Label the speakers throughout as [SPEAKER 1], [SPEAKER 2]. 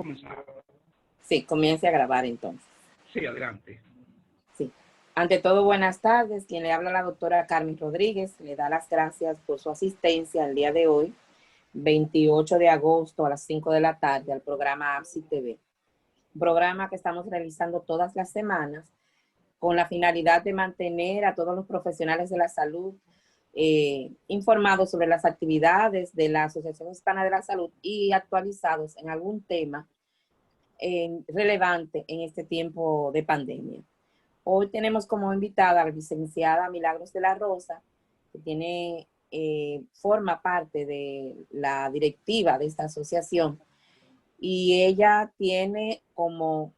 [SPEAKER 1] comenzar.
[SPEAKER 2] Sí, comience a grabar entonces.
[SPEAKER 1] Sí, adelante.
[SPEAKER 2] Sí. Ante todo, buenas tardes. Quien le habla la doctora Carmen Rodríguez. Le da las gracias por su asistencia el día de hoy, 28 de agosto a las 5 de la tarde, al programa APSI TV. Un programa que estamos realizando todas las semanas con la finalidad de mantener a todos los profesionales de la salud informados sobre las actividades de la Asociación Hispana de la Salud y actualizados en algún tema relevante en este tiempo de pandemia. Hoy tenemos como invitada a la licenciada Milagros de la Rosa, que forma parte de la directiva de esta asociación, y ella tiene como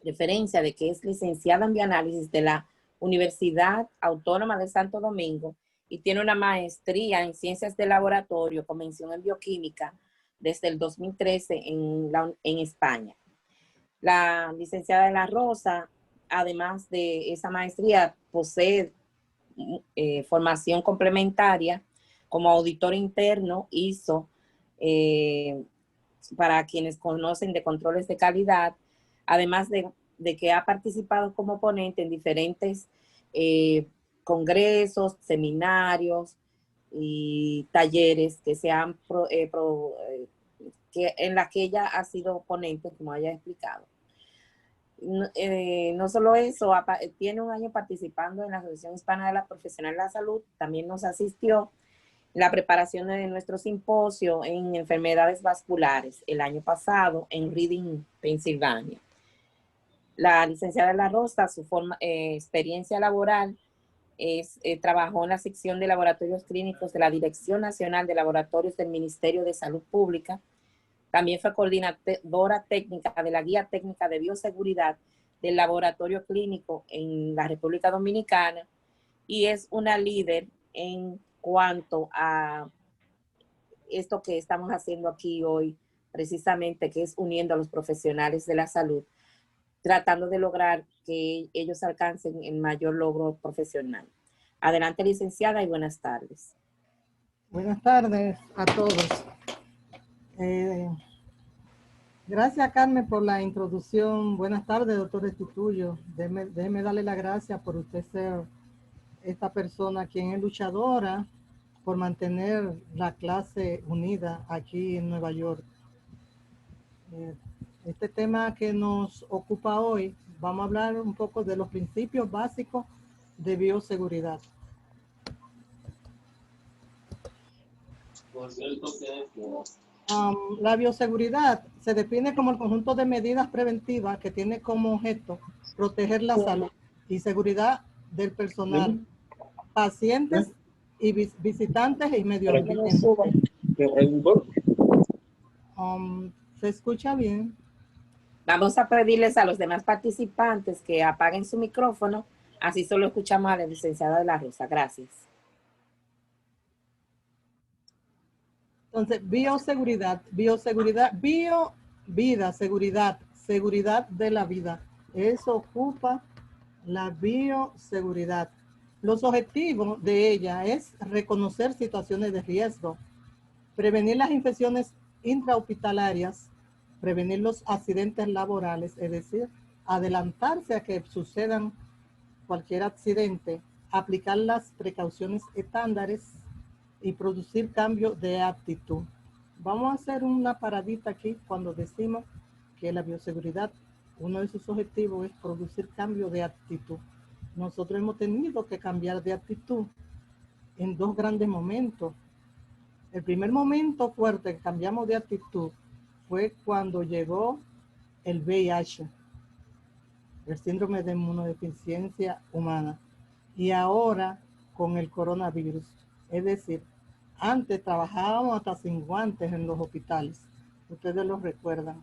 [SPEAKER 2] referencia de que es licenciada en bioanálisis de la Universidad Autónoma de Santo Domingo y tiene una maestría en ciencias de laboratorio con mención en bioquímica desde el 2013 en España. La licenciada de la Rosa, además de esa maestría, posee formación complementaria como auditor interno ISO, para quienes conocen de controles de calidad, además de que ha participado como ponente en diferentes congresos, seminarios y talleres que en la que ella ha sido ponente, como haya explicado. No solo eso, tiene un año participando en la Asociación Hispana de la Profesional de la Salud, también nos asistió en la preparación de nuestro simposio en enfermedades vasculares el año pasado en Reading, Pensilvania. La licenciada de la Rosa, su experiencia laboral trabajó en la sección de laboratorios clínicos de la Dirección Nacional de Laboratorios del Ministerio de Salud Pública. También fue coordinadora técnica de la Guía Técnica de Bioseguridad del Laboratorio Clínico en la República Dominicana y es una líder en cuanto a esto que estamos haciendo aquí hoy, precisamente, que es uniendo a los profesionales de la salud, tratando de lograr que ellos alcancen el mayor logro profesional. Adelante, licenciada, y buenas tardes.
[SPEAKER 3] Buenas tardes a todos. Gracias, Carmen, por la introducción. Buenas tardes, doctor Restituyo. Déjeme darle las gracias por usted ser esta persona quien es luchadora por mantener la clase unida aquí en Nueva York. Este tema que nos ocupa hoy, vamos a hablar un poco de los principios básicos de bioseguridad. La bioseguridad se define como el conjunto de medidas preventivas que tiene como objeto proteger la salud y seguridad del personal, pacientes y visitantes y medio ambiente. ¿Se escucha bien?
[SPEAKER 2] Vamos a pedirles a los demás participantes que apaguen su micrófono, así solo escuchamos a la licenciada de la Rosa. Gracias.
[SPEAKER 3] Entonces, bioseguridad, vida, seguridad de la vida. Eso ocupa la bioseguridad. Los objetivos de ella es reconocer situaciones de riesgo, prevenir las infecciones intrahospitalarias, prevenir los accidentes laborales, es decir, adelantarse a que sucedan cualquier accidente, aplicar las precauciones estándares y producir cambio de actitud. Vamos a hacer una paradita aquí cuando decimos que la bioseguridad, uno de sus objetivos es producir cambio de actitud. Nosotros hemos tenido que cambiar de actitud en dos grandes momentos. El primer momento fuerte que cambiamos de actitud fue cuando llegó el VIH, el síndrome de inmunodeficiencia humana, y ahora con el coronavirus. Es decir, antes trabajábamos hasta sin guantes en los hospitales. Ustedes lo recuerdan.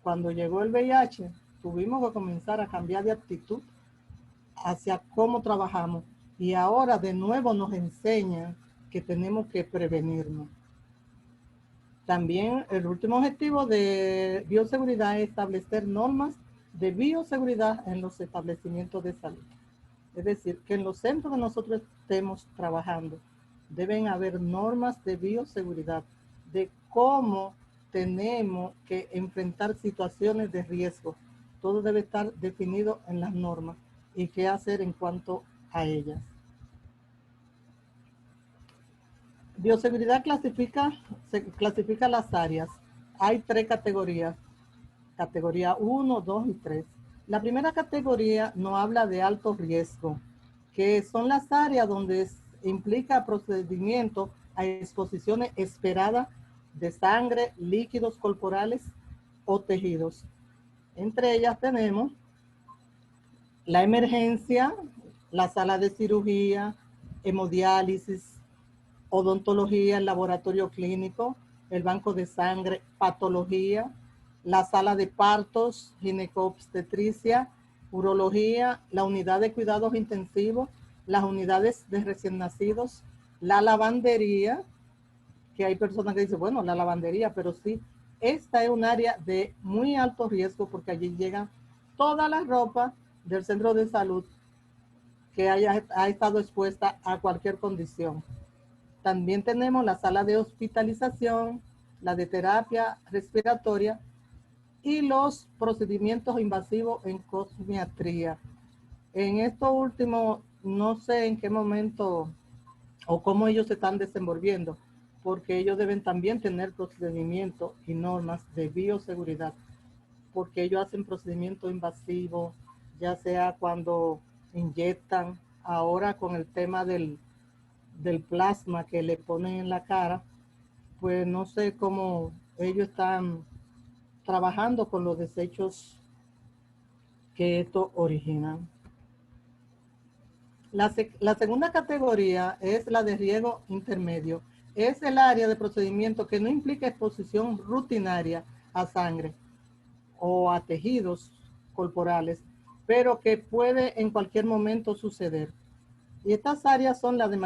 [SPEAKER 3] Cuando llegó el VIH, tuvimos que comenzar a cambiar de actitud hacia cómo trabajamos. Y ahora de nuevo nos enseñan que tenemos que prevenirnos. También el último objetivo de bioseguridad es establecer normas de bioseguridad en los establecimientos de salud. Es decir, que en los centros que nosotros estemos trabajando deben haber normas de bioseguridad, de cómo tenemos que enfrentar situaciones de riesgo. Todo debe estar definido en las normas y qué hacer en cuanto a ellas. Bioseguridad clasifica las áreas. Hay 3 categorías. Categoría 1, 2 y 3. La primera categoría nos habla de alto riesgo, que son las áreas donde implica procedimiento a exposiciones esperadas de sangre, líquidos corporales o tejidos. Entre ellas tenemos la emergencia, la sala de cirugía, hemodiálisis, odontología, el laboratorio clínico, el banco de sangre, patología, la sala de partos, ginecobstetricia, urología, la unidad de cuidados intensivos, las unidades de recién nacidos, la lavandería, que hay personas que dicen, bueno, la lavandería, pero sí, esta es un área de muy alto riesgo porque allí llega toda la ropa del centro de salud que ha estado expuesta a cualquier condición. También tenemos la sala de hospitalización, la de terapia respiratoria y los procedimientos invasivos en cosmiatría. En esto último, no sé en qué momento o cómo ellos se están desenvolviendo, porque ellos deben también tener procedimientos y normas de bioseguridad, porque ellos hacen procedimientos invasivos, ya sea cuando inyectan, ahora con el tema del plasma que le ponen en la cara, pues no sé cómo ellos están trabajando con los desechos que esto originan. La segunda categoría es la de riesgo intermedio. Es el área de procedimiento que no implica exposición rutinaria a sangre o a tejidos corporales, pero que puede en cualquier momento suceder. Y estas áreas son las de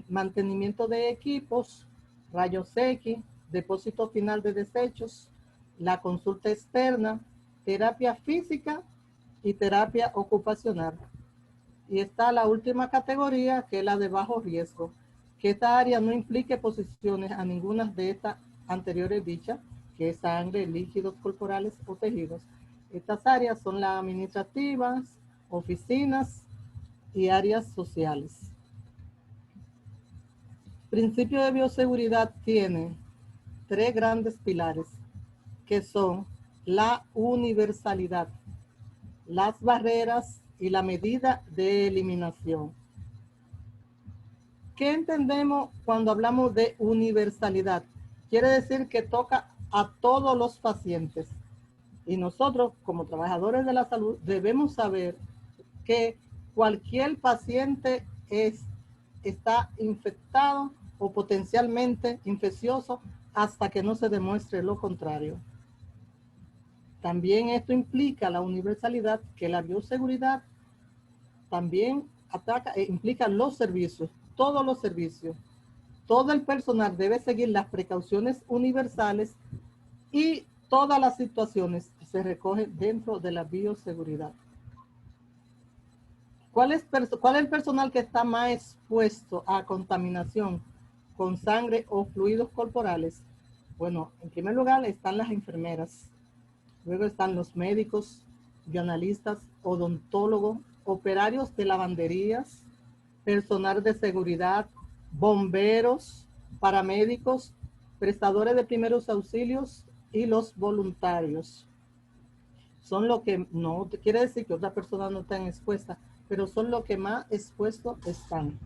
[SPEAKER 3] mantenimiento de equipos, rayos X, depósito final de desechos, la consulta externa, terapia física y terapia ocupacional. Y está la última categoría, que es la de bajo riesgo, que esta área no implique exposiciones a ninguna de estas anteriores dichas, que es sangre, líquidos corporales o tejidos. Estas áreas son las administrativas, oficinas y áreas sociales. Principio de bioseguridad tiene 3 grandes pilares, que son la universalidad, las barreras y la medida de eliminación. ¿Qué entendemos cuando hablamos de universalidad? Quiere decir que toca a todos los pacientes. Y nosotros, como trabajadores de la salud, debemos saber que cualquier paciente está infectado o potencialmente infeccioso hasta que no se demuestre lo contrario. También esto implica la universalidad, que la bioseguridad también implica los servicios, todos los servicios. Todo el personal debe seguir las precauciones universales y todas las situaciones se recogen dentro de la bioseguridad. ¿Cuál es el personal que está más expuesto a contaminación con sangre o fluidos corporales? Bueno, en primer lugar están las enfermeras, luego están los médicos, bioanalistas, odontólogos, operarios de lavanderías, personal de seguridad, bomberos, paramédicos, prestadores de primeros auxilios y los voluntarios. Son lo que no quiere decir que otra persona no estén expuesta, pero son los que más expuestos están.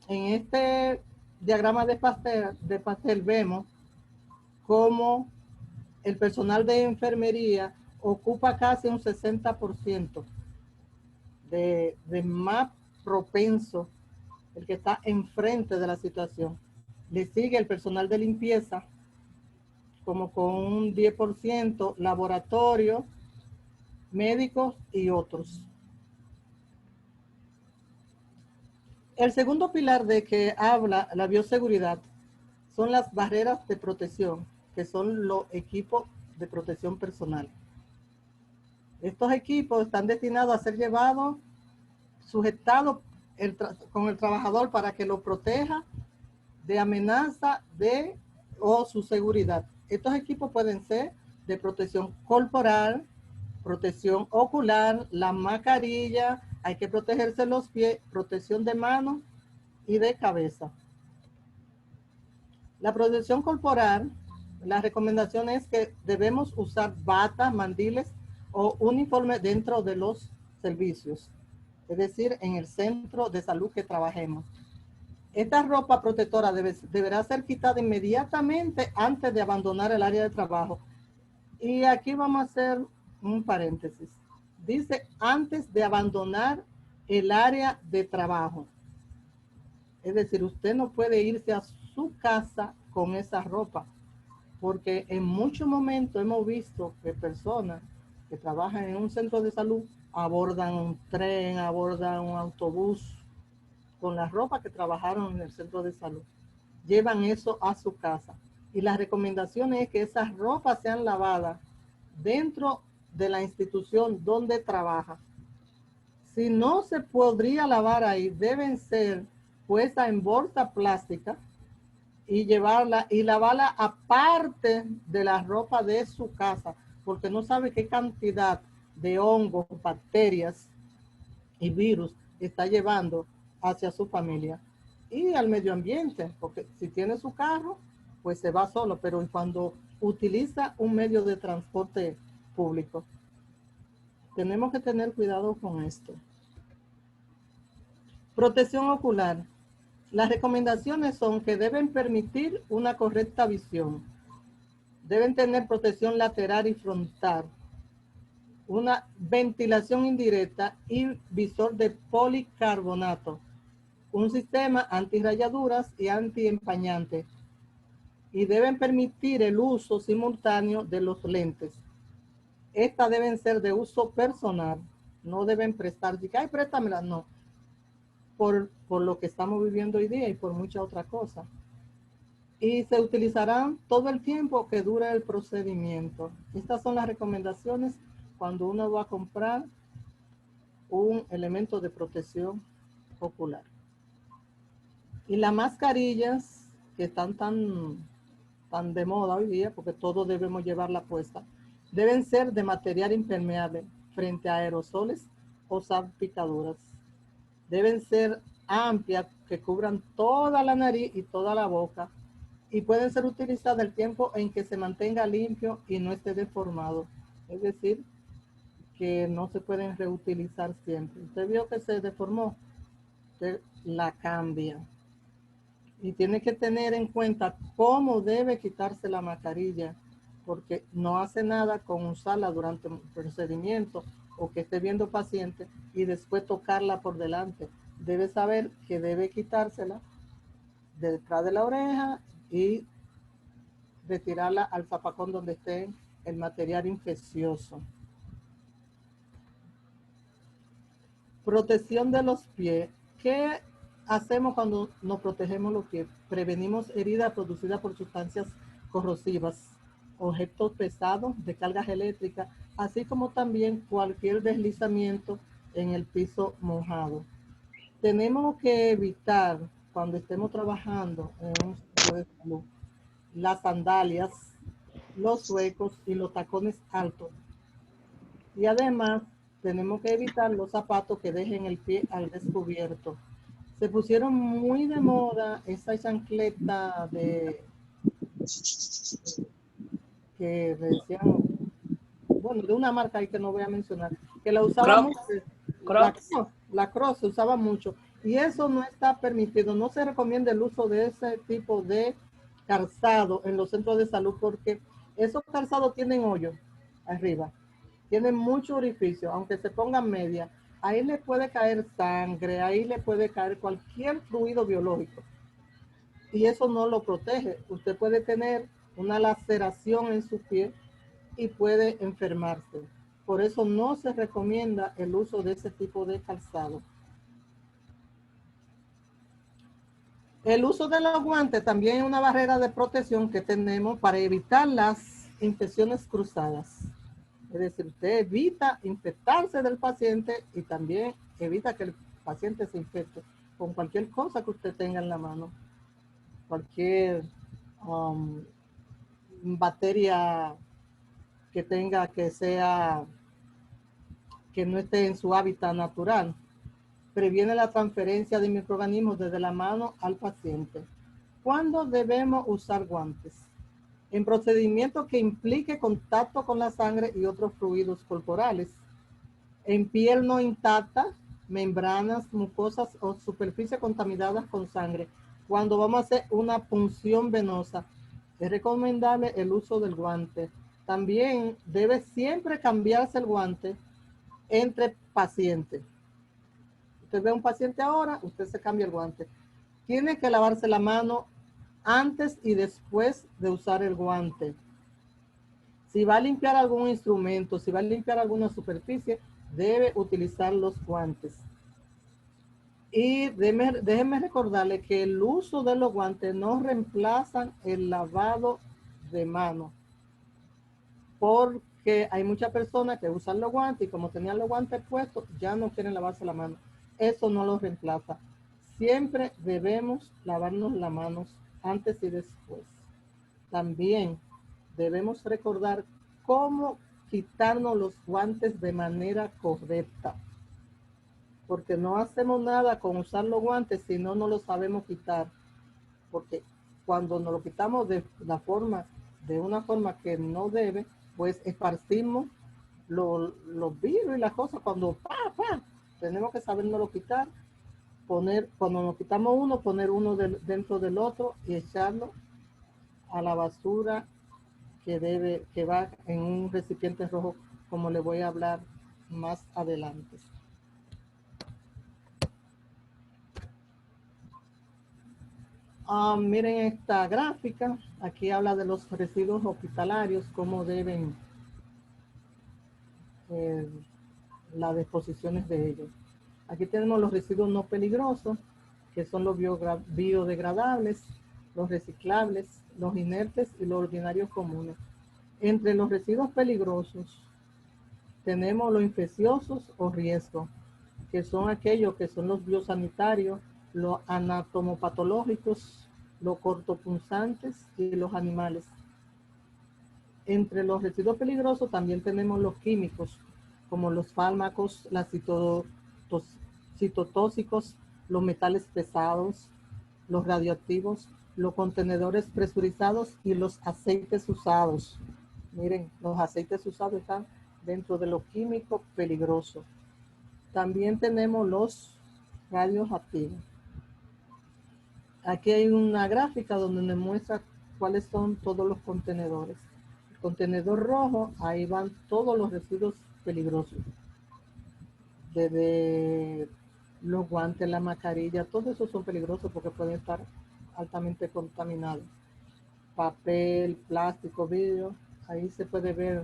[SPEAKER 3] En este diagrama de pastel vemos cómo el personal de enfermería ocupa casi un 60% de más propenso, el que está enfrente de la situación. Le sigue el personal de limpieza, como con un 10%, laboratorio, médicos y otros. El segundo pilar de que habla la bioseguridad son las barreras de protección, que son los equipos de protección personal. Estos equipos están destinados a ser llevados, sujetados con el trabajador para que lo proteja de amenaza de o su seguridad. Estos equipos pueden ser de protección corporal, protección ocular, la mascarilla, hay que protegerse los pies, protección de manos y de cabeza. La protección corporal, la recomendación es que debemos usar batas, mandiles o uniformes dentro de los servicios, es decir, en el centro de salud que trabajemos. Esta ropa protectora deberá ser quitada inmediatamente antes de abandonar el área de trabajo. Y aquí vamos a hacer un paréntesis. Dice antes de abandonar el área de trabajo. Es decir, usted no puede irse a su casa con esa ropa, porque en muchos momentos hemos visto que personas que trabajan en un centro de salud abordan un tren, abordan un autobús con la ropa que trabajaron en el centro de salud. Llevan eso a su casa. Y la recomendación es que esas ropas sean lavadas dentro de la institución donde trabaja. Si no se podría lavar ahí, deben ser puestas en bolsa plástica y llevarla y lavarla aparte de la ropa de su casa, porque no sabe qué cantidad de hongos, bacterias y virus está llevando hacia su familia y al medio ambiente, porque si tiene su carro, pues se va solo, pero cuando utiliza un medio de transporte público, tenemos que tener cuidado con esto. Protección ocular. Las recomendaciones son que deben permitir una correcta visión. Deben tener protección lateral y frontal, una ventilación indirecta y visor de policarbonato, un sistema antirrayaduras y antiempañante, y deben permitir el uso simultáneo de los lentes. Estas deben ser de uso personal, no deben prestar, ay, préstamela, no, por lo que estamos viviendo hoy día y por muchas otras cosas. Y se utilizarán todo el tiempo que dura el procedimiento. Estas son las recomendaciones cuando uno va a comprar un elemento de protección ocular. Y las mascarillas que están tan de moda hoy día, porque todos debemos llevarla puesta, deben ser de material impermeable frente a aerosoles o salpicaduras. Deben ser amplias, que cubran toda la nariz y toda la boca, y pueden ser utilizadas el tiempo en que se mantenga limpio y no esté deformado. Es decir, que no se pueden reutilizar siempre. Usted vio que se deformó, usted la cambia. Y tiene que tener en cuenta cómo debe quitarse la mascarilla, porque no hace nada con usarla durante un procedimiento o que esté viendo paciente y después tocarla por delante. Debe saber que debe quitársela detrás de la oreja y retirarla al zapacón donde esté el material infeccioso. Protección de los pies. ¿Qué hacemos cuando nos protegemos los pies? Prevenimos heridas producidas por sustancias corrosivas, objetos pesados de cargas eléctricas, así como también cualquier deslizamiento en el piso mojado. Tenemos que evitar, cuando estemos trabajando en un centro de salud, las sandalias, los huecos y los tacones altos. Y además, tenemos que evitar los zapatos que dejen el pie al descubierto. Se pusieron muy de moda esa chancleta que decían, bueno, de una marca ahí que no voy a mencionar, que la usaba mucho. La Crocs se usaba mucho. Y eso no está permitido. No se recomienda el uso de ese tipo de calzado en los centros de salud, porque esos calzados tienen hoyo arriba. Tienen mucho orificio, aunque se pongan media. Ahí le puede caer sangre, ahí le puede caer cualquier fluido biológico. Y eso no lo protege. Usted puede tener una laceración en su pie y puede enfermarse. Por eso no se recomienda el uso de ese tipo de calzado. El uso de los guantes también es una barrera de protección que tenemos para evitar las infecciones cruzadas. Es decir, usted evita infectarse del paciente y también evita que el paciente se infecte con cualquier cosa que usted tenga en la mano. Cualquier bacteria que tenga que no esté en su hábitat natural. Previene la transferencia de microorganismos desde la mano al paciente. ¿Cuándo debemos usar guantes? En procedimientos que implique contacto con la sangre y otros fluidos corporales. En piel no intacta, membranas, mucosas o superficies contaminadas con sangre. Cuando vamos a hacer una punción venosa, es recomendable el uso del guante. También debe siempre cambiarse el guante entre pacientes. Usted ve a un paciente ahora, usted se cambia el guante. Tiene que lavarse la mano antes y después de usar el guante. Si va a limpiar algún instrumento, si va a limpiar alguna superficie, debe utilizar los guantes. Y déjenme recordarle que el uso de los guantes no reemplazan el lavado de manos, porque hay muchas personas que usan los guantes y como tenían los guantes puestos, ya no quieren lavarse la mano. Eso no lo reemplaza. Siempre debemos lavarnos las manos antes y después. También debemos recordar cómo quitarnos los guantes de manera correcta, porque no hacemos nada con usar los guantes si no nos los sabemos quitar, porque cuando nos lo quitamos de una forma que no debe, pues esparcimos los virus y las cosas. Cuando tenemos que sabernoslo quitar, cuando nos quitamos uno, poner uno dentro del otro y echarlo a la basura que va en un recipiente rojo, como le voy a hablar más adelante. Miren esta gráfica, aquí habla de los residuos hospitalarios, cómo deben las disposiciones de ellos. Aquí tenemos los residuos no peligrosos, que son los biodegradables, los reciclables, los inertes y los ordinarios comunes. Entre los residuos peligrosos tenemos los infecciosos o riesgos, que son aquellos que son los biosanitarios, los anatomopatológicos, los cortopunzantes y los animales. Entre los residuos peligrosos también tenemos los químicos, como los fármacos, las citotóxicos, los metales pesados, los radioactivos, los contenedores presurizados y los aceites usados. Miren, los aceites usados están dentro de los químicos peligrosos. También tenemos los radioactivos. Aquí hay una gráfica donde nos muestra cuáles son todos los contenedores. El contenedor rojo, ahí van todos los residuos peligrosos. Desde los guantes, la mascarilla, todos esos son peligrosos porque pueden estar altamente contaminados. Papel, plástico, vidrio, ahí se puede ver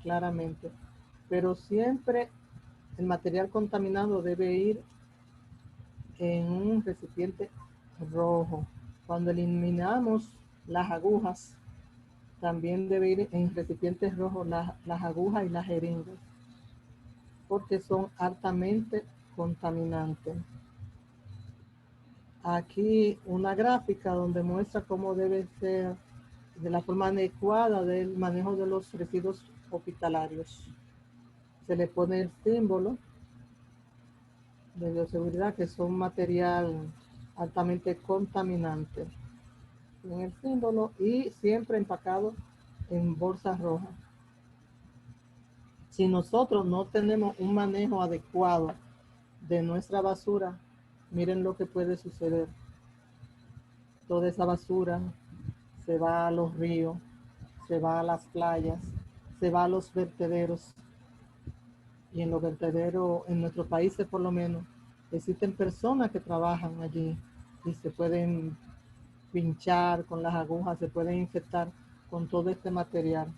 [SPEAKER 3] claramente. Pero siempre el material contaminado debe ir en un recipiente rojo. Cuando eliminamos las agujas, también debe ir en recipientes rojos las agujas y las jeringas, porque son altamente contaminantes. Aquí una gráfica donde muestra cómo debe ser de la forma adecuada del manejo de los residuos hospitalarios. Se le pone el símbolo de bioseguridad, que son material altamente contaminante, en el símbolo, y siempre empacado en bolsas rojas. Si nosotros no tenemos un manejo adecuado de nuestra basura, miren lo que puede suceder. Toda esa basura se va a los ríos, se va a las playas, se va a los vertederos. Y en los vertederos, en nuestros países por lo menos, existen personas que trabajan allí y se pueden pinchar con las agujas, se pueden infectar con todo este material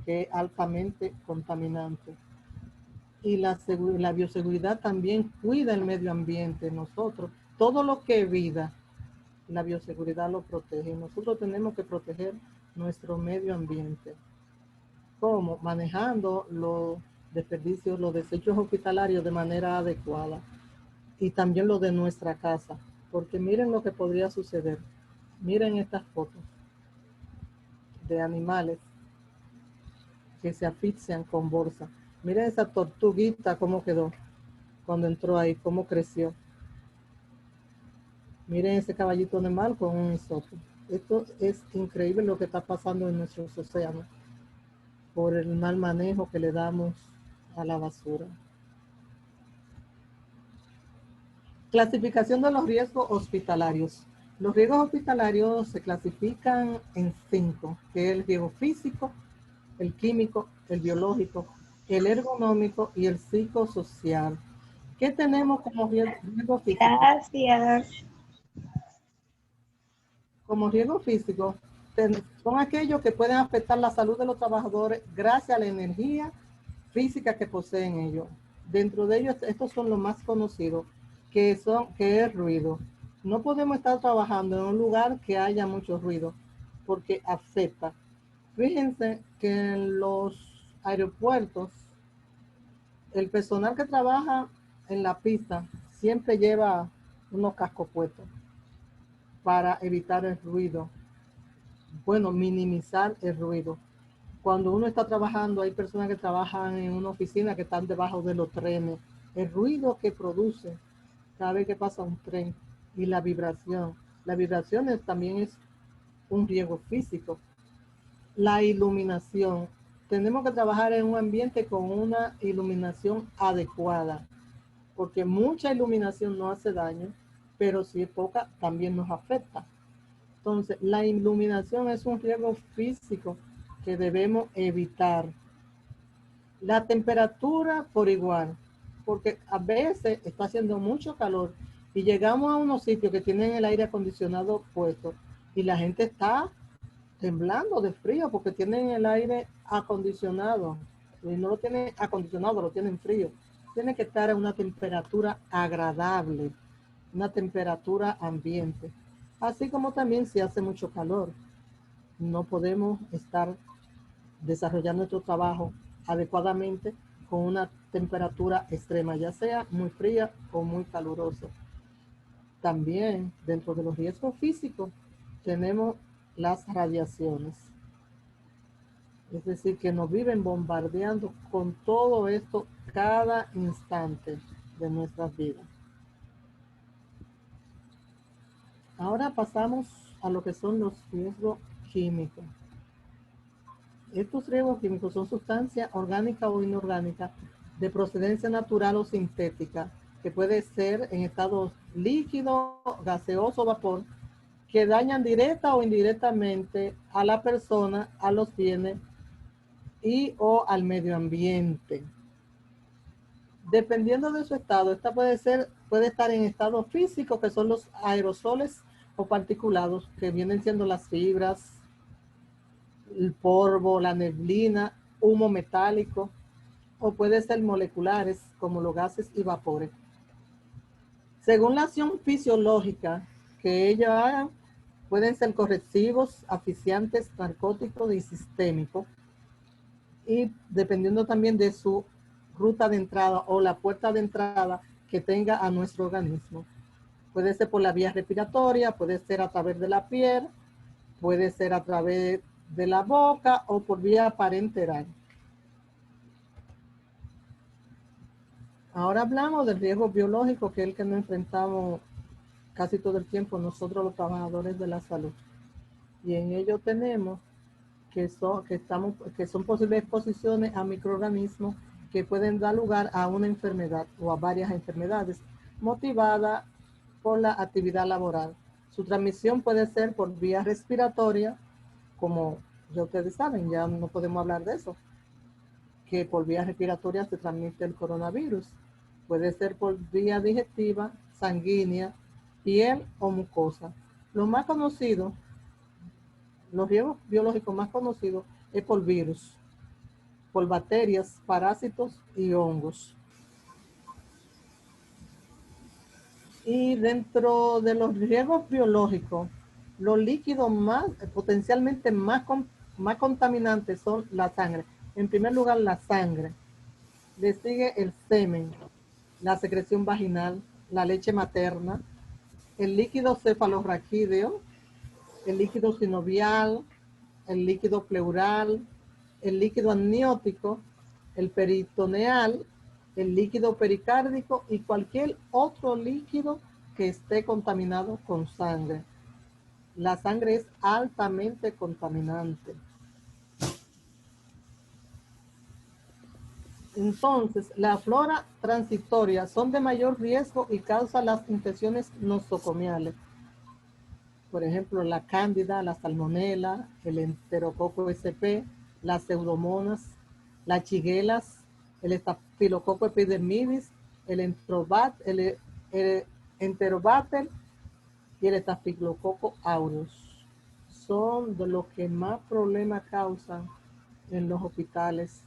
[SPEAKER 3] que es altamente contaminante. Y la bioseguridad también cuida el medio ambiente. Nosotros, todo lo que es vida, la bioseguridad lo protege. Nosotros tenemos que proteger nuestro medio ambiente. ¿Cómo? Manejando los desperdicios, los desechos hospitalarios de manera adecuada. Y también lo de nuestra casa. Porque miren lo que podría suceder. Miren estas fotos. de animales que se asfixian con bolsa. Miren esa tortuguita cómo quedó cuando entró ahí, cómo creció. Miren ese caballito de mar con un hisopo. Esto es increíble lo que está pasando en nuestros océanos por el mal manejo que le damos a la basura. Clasificación de los riesgos hospitalarios. Los riesgos hospitalarios se clasifican en 5, que es el riesgo físico, el químico, el biológico, el ergonómico y el psicosocial. ¿Qué tenemos como riesgo físico?
[SPEAKER 1] Gracias.
[SPEAKER 3] Como riesgo físico, son aquellos que pueden afectar la salud de los trabajadores gracias a la energía física que poseen ellos. Dentro de ellos, estos son los más conocidos, que es ruido. No podemos estar trabajando en un lugar que haya mucho ruido, porque afecta. Fíjense que en los aeropuertos, el personal que trabaja en la pista siempre lleva unos cascos puestos para evitar el ruido. Bueno, minimizar el ruido. Cuando uno está trabajando, hay personas que trabajan en una oficina que están debajo de los trenes. El ruido que produce cada vez que pasa un tren y la vibración. La vibración también es un riesgo físico. La iluminación. Tenemos que trabajar en un ambiente con una iluminación adecuada, porque mucha iluminación no hace daño, pero si es poca también nos afecta. Entonces, la iluminación es un riesgo físico que debemos evitar. La temperatura por igual, porque a veces está haciendo mucho calor y llegamos a unos sitios que tienen el aire acondicionado puesto y la gente está temblando de frío porque tienen el aire acondicionado y no lo tienen acondicionado, lo tienen frío. Tiene que estar a una temperatura agradable, una temperatura ambiente. Así como también si hace mucho calor, no podemos estar desarrollando nuestro trabajo adecuadamente con una temperatura extrema, ya sea muy fría o muy calurosa. También dentro de los riesgos físicos tenemos las radiaciones. Es decir, que nos viven bombardeando con todo esto cada instante de nuestras vidas. Ahora pasamos a lo que son los riesgos químicos. Estos riesgos químicos son sustancias orgánicas o inorgánicas de procedencia natural o sintética, que puede ser en estado líquido, gaseoso o vapor, que dañan directa o indirectamente a la persona, a los bienes y o al medio ambiente. Dependiendo de su estado, esta puede estar en estado físico, que son los aerosoles o particulados, que vienen siendo las fibras, el polvo, la neblina, humo metálico, o puede ser moleculares, como los gases y vapores. Según la acción fisiológica que ellos hagan, pueden ser corrosivos, asfixiantes, narcóticos y sistémicos. Y dependiendo también de su ruta de entrada o la puerta de entrada que tenga a nuestro organismo. Puede ser por la vía respiratoria, puede ser a través de la piel, puede ser a través de la boca o por vía parenteral. Ahora hablamos del riesgo biológico, que es el que nos enfrentamos casi todo el tiempo nosotros los trabajadores de la salud. Y en ello tenemos que son posibles exposiciones a microorganismos que pueden dar lugar a una enfermedad o a varias enfermedades motivadas por la actividad laboral. Su transmisión puede ser por vía respiratoria, como ya ustedes saben, ya no podemos hablar de eso, que por vía respiratoria se transmite el coronavirus. Puede ser por vía digestiva, sanguínea, piel o mucosa. Lo más conocido, los riesgos biológicos más conocidos es por virus, por bacterias, parásitos y hongos. Y dentro de los riesgos biológicos, los líquidos potencialmente más contaminantes son la sangre. En primer lugar, la sangre. Le sigue el semen, la secreción vaginal, la leche materna, el líquido cefalorraquídeo, el líquido sinovial, el líquido pleural, el líquido amniótico, el peritoneal, el líquido pericárdico y cualquier otro líquido que esté contaminado con sangre. La sangre es altamente contaminante. Entonces, la flora transitoria son de mayor riesgo y causan las infecciones nosocomiales. Por ejemplo, la cándida, la salmonela, el enterococo SP, las pseudomonas, las chiguelas, el estafilococo epidermidis, el enterobacter y el estafilococo aureus. Son de los que más problemas causan en los hospitales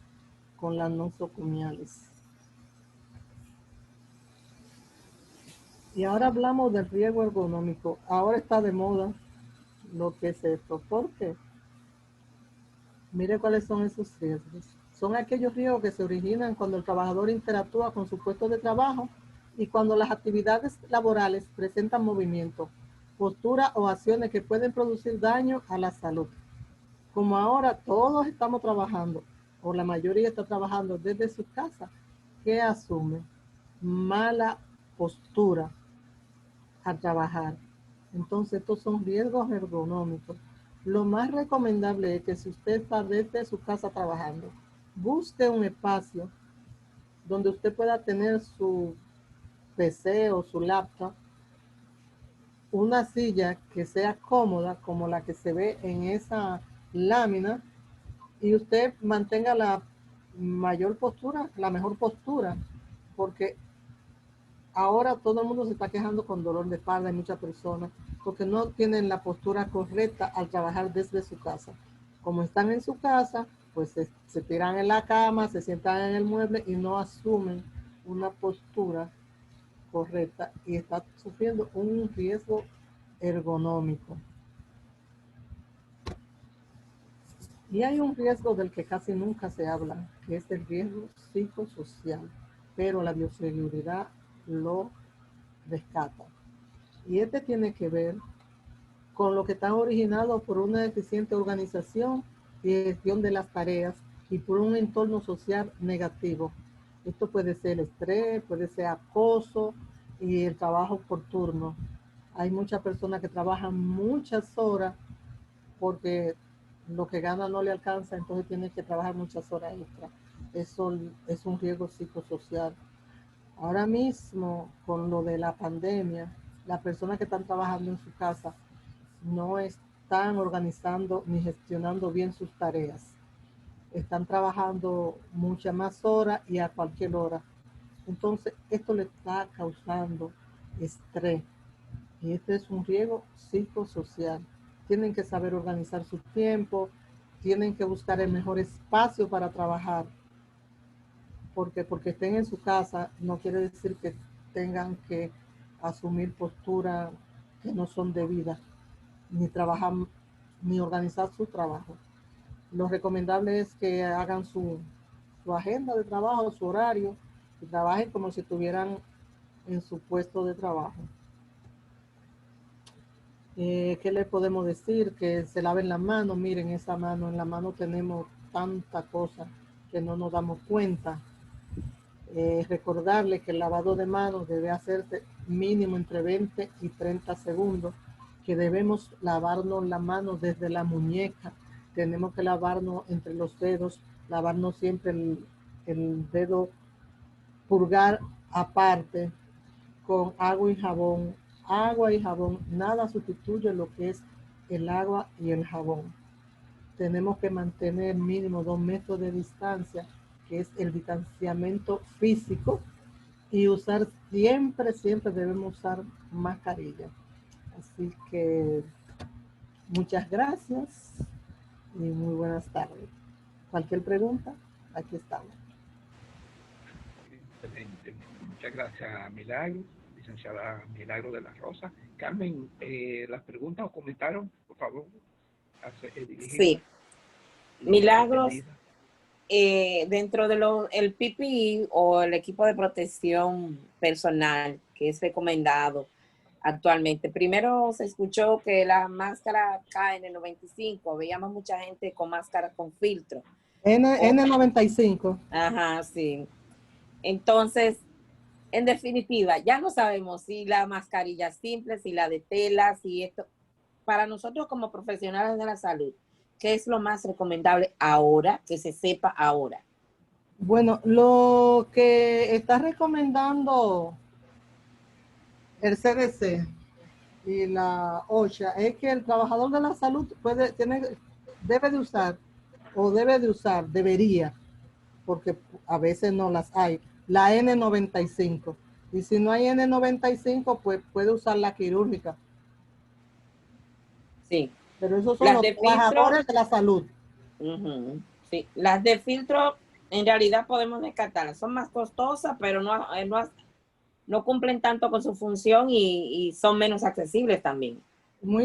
[SPEAKER 3] con las nosocomiales. Y ahora hablamos del riesgo ergonómico. Ahora está de moda lo que es esto. ¿Por qué? Mire cuáles son esos riesgos. Son aquellos riesgos que se originan cuando el trabajador interactúa con su puesto de trabajo y cuando las actividades laborales presentan movimiento, postura o acciones que pueden producir daño a la salud. Como ahora todos estamos trabajando, o la mayoría está trabajando desde su casa, ¿qué asume? Mala postura a trabajar. Entonces, estos son riesgos ergonómicos. Lo más recomendable es que si usted está desde su casa trabajando, busque un espacio donde usted pueda tener su PC o su laptop, una silla que sea cómoda, como la que se ve en esa lámina, y usted mantenga la mayor postura, la mejor postura, porque ahora todo el mundo se está quejando con dolor de espalda, hay muchas personas, porque no tienen la postura correcta al trabajar desde su casa. Como están en su casa, pues se tiran en la cama, se sientan en el mueble y no asumen una postura correcta y está sufriendo un riesgo ergonómico. Y hay un riesgo del que casi nunca se habla, que es el riesgo psicosocial, pero la bioseguridad lo rescata. Y este tiene que ver con lo que está originado por una deficiente organización y gestión de las tareas y por un entorno social negativo. Esto puede ser estrés, puede ser acoso y el trabajo por turno. Hay muchas personas que trabajan muchas horas porque lo que gana no le alcanza, entonces tiene que trabajar muchas horas extra. Eso es un riesgo psicosocial. Ahora mismo, con lo de la pandemia, las personas que están trabajando en su casa no están organizando ni gestionando bien sus tareas. Están trabajando muchas más horas y a cualquier hora. Entonces, esto le está causando estrés. Y este es un riesgo psicosocial. Tienen que saber organizar su tiempo, tienen que buscar el mejor espacio para trabajar. Porque estén en su casa no quiere decir que tengan que asumir posturas que no son debidas, ni trabajar, ni organizar su trabajo. Lo recomendable es que hagan su agenda de trabajo, su horario, y trabajen como si estuvieran en su puesto de trabajo. ¿Qué les podemos decir? Que se laven las manos. Miren, esa mano, en la mano tenemos tanta cosa que no nos damos cuenta. Recordarle que el lavado de manos debe hacerse mínimo entre 20 y 30 segundos, que debemos lavarnos las manos desde la muñeca, tenemos que lavarnos entre los dedos, lavarnos siempre el dedo pulgar aparte con agua y jabón. Agua y jabón, nada sustituye lo que es el agua y el jabón. Tenemos que mantener mínimo 2 metros de distancia, que es el distanciamiento físico, y usar siempre debemos usar mascarilla. Así que muchas gracias y muy buenas tardes. Cualquier pregunta, aquí estamos.
[SPEAKER 1] Excelente. Muchas gracias, Milagro, licenciada Milagro de la Rosa. Carmen, las preguntas o comentarios, por favor,
[SPEAKER 2] sí. Milagros, dentro de el PPE o el equipo de protección personal que es recomendado, actualmente. Primero se escuchó que la máscara KN95, veíamos mucha gente con máscaras con filtro.
[SPEAKER 3] N95.
[SPEAKER 2] Ajá, sí. Entonces, en definitiva, ya no sabemos si la mascarilla simple, si la de tela, si esto. Para nosotros como profesionales de la salud, ¿qué es lo más recomendable ahora, que se sepa ahora?
[SPEAKER 3] Bueno, lo que está recomendando el CDC y la OSHA es que el trabajador de la salud debería, porque a veces no las hay, la N95. Y si no hay N95, pues puede usar la quirúrgica.
[SPEAKER 2] Sí.
[SPEAKER 3] Pero esos son
[SPEAKER 2] Las
[SPEAKER 3] los
[SPEAKER 2] de
[SPEAKER 3] trabajadores
[SPEAKER 2] filtro,
[SPEAKER 3] de la salud.
[SPEAKER 2] sí. Las de filtro, en realidad podemos descartarlas. Son más costosas, pero no cumplen tanto con su función y son menos accesibles también.
[SPEAKER 3] Muy